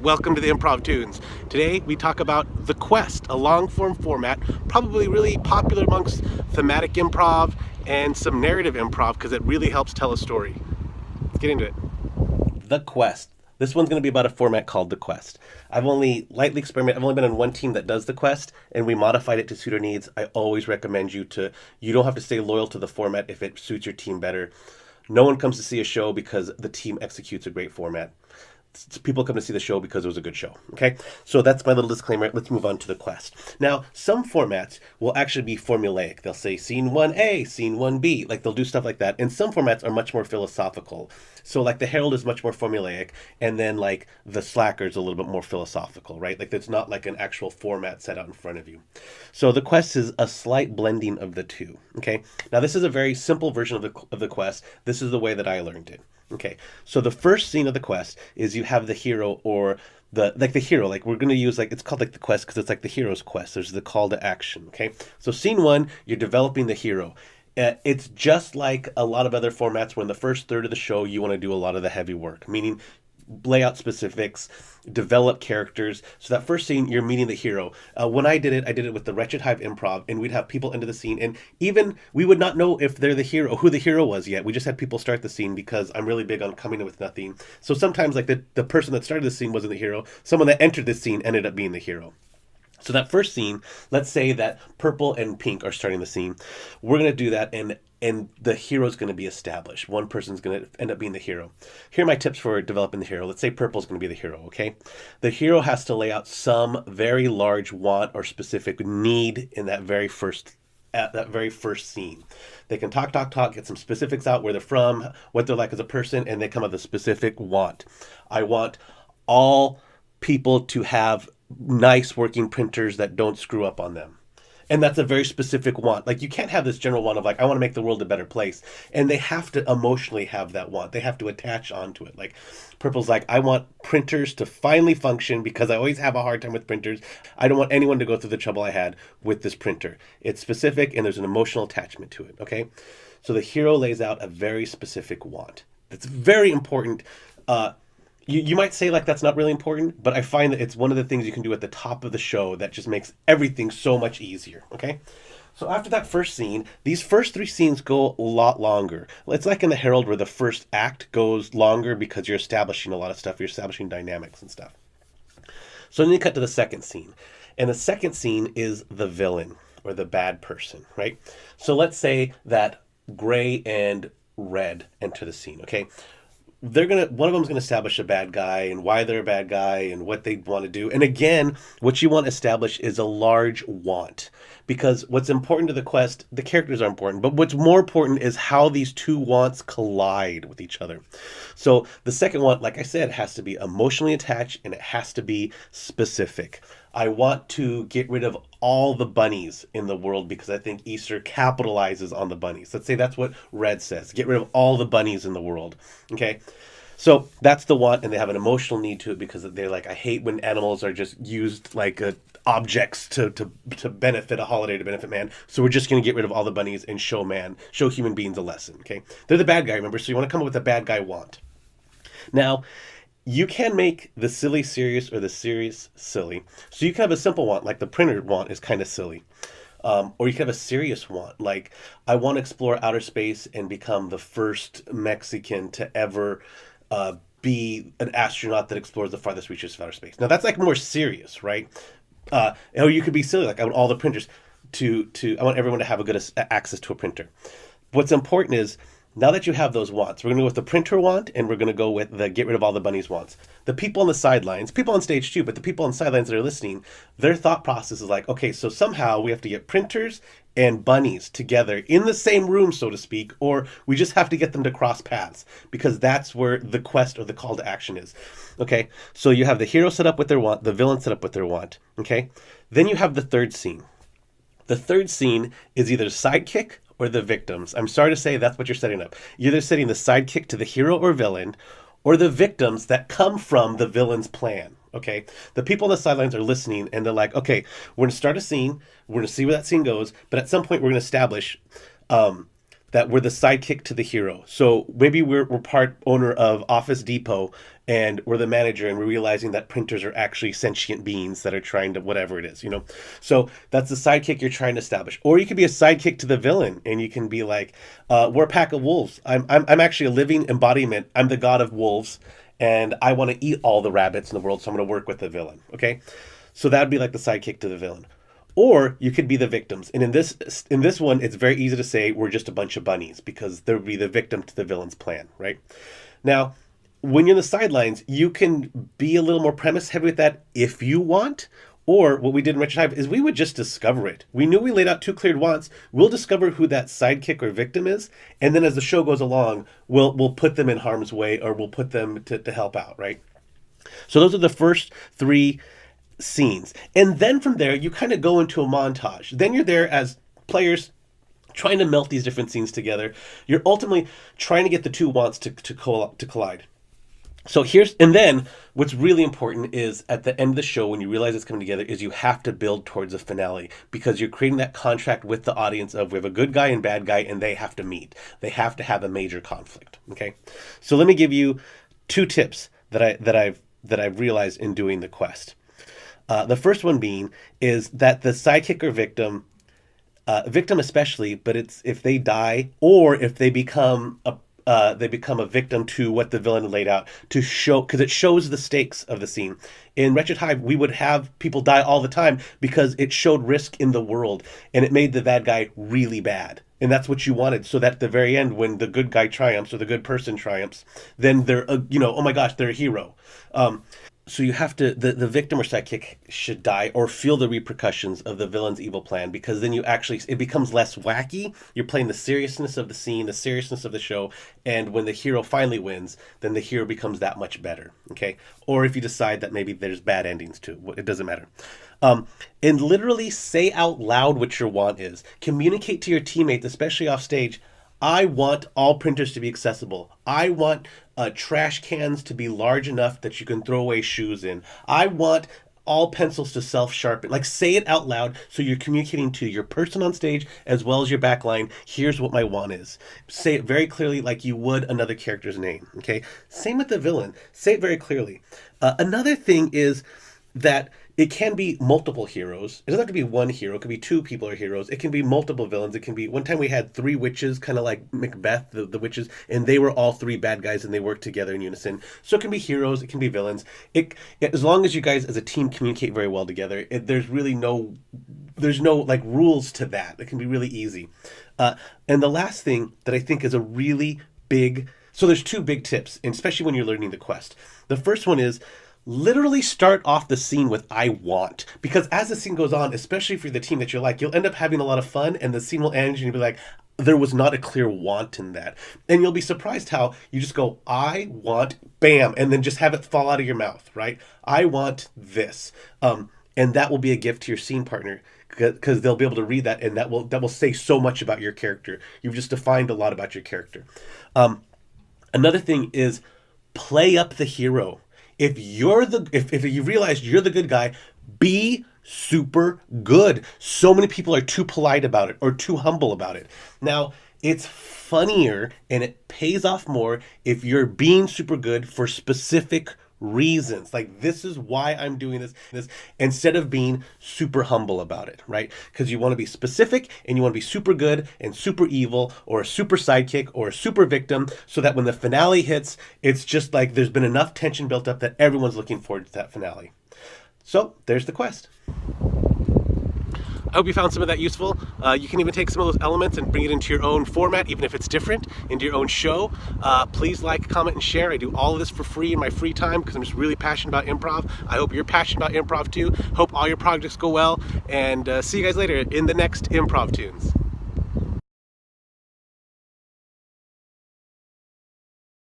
welcome to the IMPROVTOONS. Today we talk about The Quest, a long-form format, probably really popular amongst thematic improv and some narrative improv because it really helps tell a story. Let's get into it. The Quest. This one's going to be about a format called The Quest. I've only lightly experimented. I've only been on one team that does The Quest, and we modified it to suit our needs. I always recommend you don't have to stay loyal to the format if it suits your team better. No one comes to see a show because the team executes a great format. People come to see the show because it was a good show. Okay, so that's my little disclaimer. Let's move on to The Quest. Now, some formats will actually be formulaic. They'll say scene 1A, scene 1B. Like, they'll do stuff like that. And some formats are much more philosophical. So like the Herald is much more formulaic, and then like the Slacker is a little bit more philosophical, right? Like, there's not like an actual format set out in front of you. So The Quest is a slight blending of the two. Okay, now this is a very simple version of the Quest. This is the way that I learned it. Okay, so the first scene of The Quest is you have the hero, or the hero, like we're going to use, like, it's called like The Quest because it's like the hero's quest. There's the call to action. Okay, so scene one, you're developing the hero. It's just like a lot of other formats where in the first third of the show you want to do a lot of the heavy work, meaning lay out specifics, develop characters. So that first scene, you're meeting the hero. When I did it with the Wretched Hive Improv, and we'd have people into the scene, and even we would not know if they're the hero, who the hero was yet. We just had people start the scene because I'm really big on coming in with nothing. So sometimes like the person that started the scene wasn't the hero. Someone that entered the scene ended up being the hero. So that first scene, let's say that purple and pink are starting the scene. We're going to do that, and the hero's going to be established. One person's going to end up being the hero. Here are my tips for developing the hero. Let's say purple's going to be the hero, okay? The hero has to lay out some very large want or specific need in that very first scene. They can talk, get some specifics out, where they're from, what they're like as a person, and they come up with a specific want. I want all people to have nice working printers that don't screw up on them. And that's a very specific want. Like, you can't have this general want of like, I want to make the world a better place. And they have to emotionally have that want. They have to attach onto it. Like, purple's like, I want printers to finally function because I always have a hard time with printers. I don't want anyone to go through the trouble I had with this printer. It's specific and there's an emotional attachment to it, okay? So the hero lays out a very specific want. That's very important. You might say like that's not really important, but I find that it's one of the things you can do at the top of the show that just makes everything so much easier, okay? So after that first scene, these first three scenes go a lot longer. It's like in the Herald where the first act goes longer because you're establishing a lot of stuff. You're establishing dynamics and stuff. So then you cut to the second scene. And the second scene is the villain or the bad person, right? So let's say that gray and red enter the scene, okay? One of them's gonna establish a bad guy and why they're a bad guy and what they want to do. And again, what you want to establish is a large want, because what's important to the quest, the characters are important, but what's more important is how these two wants collide with each other. So the second want, like I said, has to be emotionally attached and it has to be specific. I want to get rid of all the bunnies in the world because I think Easter capitalizes on the bunnies. Let's say that's what red says. Get rid of all the bunnies in the world. Okay? So that's the want, and they have an emotional need to it because they're like, I hate when animals are just used like objects to benefit a holiday, to benefit man. So we're just going to get rid of all the bunnies and show human beings a lesson. Okay? They're the bad guy, remember? So you want to come up with a bad guy want. Now, you can make the silly serious or the serious silly. So you can have a simple want, like the printer want is kind of silly. Or you can have a serious want, like I want to explore outer space and become the first Mexican to ever be an astronaut that explores the farthest reaches of outer space. Now that's like more serious, right? Or you could be silly, like I want all the printers I want everyone to have a good access to a printer. What's important is, now that you have those wants, we're going to go with the printer want, and we're going to go with the get rid of all the bunnies wants. The people on the sidelines, people on stage too, but the people on the sidelines that are listening, their thought process is like, okay, so somehow we have to get printers and bunnies together in the same room, so to speak, or we just have to get them to cross paths, because that's where the quest or the call to action is. Okay, so you have the hero set up with their want, the villain set up with their want, okay? Then you have the third scene. The third scene is either sidekick or the victims. I'm sorry to say that's what you're setting up. You're either setting the sidekick to the hero or villain, or the victims that come from the villain's plan. Okay, the people on the sidelines are listening and they're like, okay, we're going to start a scene, we're going to see where that scene goes, but at some point we're going to establish that we're the sidekick to the hero. So maybe we're part owner of Office Depot and we're the manager and we're realizing that printers are actually sentient beings that are trying to whatever it is, you know. So that's the sidekick you're trying to establish. Or you could be a sidekick to the villain and you can be like, we're a pack of wolves. I'm actually a living embodiment. I'm the god of wolves and I want to eat all the rabbits in the world, so I'm going to work with the villain. Okay, so that'd be like the sidekick to the villain. Or you could be the victims. And in this one, it's very easy to say we're just a bunch of bunnies because there would be the victim to the villain's plan, right? Now, when you're in the sidelines, you can be a little more premise heavy with that if you want. Or what we did in Wretched Hive is we would just discover it. We knew we laid out 2 cleared wants. We'll discover who that sidekick or victim is. And then as the show goes along, we'll put them in harm's way or we'll put them to help out, right? So those are the first 3 scenes. And then from there, you kind of go into a montage. Then you're there as players trying to melt these different scenes together. You're ultimately trying to get the 2 wants to collide. So and then what's really important is at the end of the show, when you realize it's coming together, is you have to build towards a finale because you're creating that contract with the audience of we have a good guy and bad guy and they have to meet. They have to have a major conflict. Okay. So let me give you 2 tips that I've realized in doing the quest. The first one being is that the sidekick or victim especially, but it's if they die or if they become a victim to what the villain laid out to show, because it shows the stakes of the scene. In Wretched Hive, we would have people die all the time because it showed risk in the world and it made the bad guy really bad. And that's what you wanted. So that at the very end, when the good guy triumphs or the good person triumphs, then they're, oh my gosh, they're a hero. So you have to, the victim or sidekick should die or feel the repercussions of the villain's evil plan, because then it becomes less wacky. You're playing the seriousness of the scene, the seriousness of the show. And when the hero finally wins, then the hero becomes that much better. Okay. Or if you decide that maybe there's bad endings too, it doesn't matter. And literally say out loud what your want is. Communicate to your teammates, especially off stage. I want all printers to be accessible. I want trash cans to be large enough that you can throw away shoes in. I want all pencils to self-sharpen. Like, say it out loud so you're communicating to your person on stage as well as your backline. Here's what my want is. Say it very clearly like you would another character's name, okay? Same with the villain. Say it very clearly. Another thing is that it can be multiple heroes. It doesn't have to be one hero. It could be 2 people are heroes. It can be multiple villains. It can be, one time we had 3 witches, kind of like Macbeth, the witches, and they were all 3 bad guys and they worked together in unison. So it can be heroes. It can be villains. As long as you guys as a team communicate very well together, there's no like rules to that. It can be really easy. And the last thing that I think is a really big, so there's 2 big tips, and especially when you're learning the quest. The first one is, literally start off the scene with I want, because as the scene goes on, especially for the team that you like, you'll end up having a lot of fun and the scene will end and you'll be like, there was not a clear want in that. And you'll be surprised how you just go, I want, bam, and then just have it fall out of your mouth, right? I want this. And that will be a gift to your scene partner because they'll be able to read that and that will say so much about your character. You've just defined a lot about your character. Another thing is play up the hero. If you realize you're the good guy, be super good. So many people are too polite about it or too humble about it. Now, it's funnier and it pays off more if you're being super good for specific reasons. Like, this is why I'm doing this instead of being super humble about it, right? Because you want to be specific and you want to be super good and super evil or a super sidekick or a super victim, so that when the finale hits, it's just like there's been enough tension built up that everyone's looking forward to that finale. So there's the quest. I hope you found some of that useful. You can even take some of those elements and bring it into your own format, even if it's different, into your own show. Please like, comment, and share. I do all of this for free in my free time because I'm just really passionate about improv. I hope you're passionate about improv too. Hope all your projects go well, and see you guys later in the next Improv Tunes.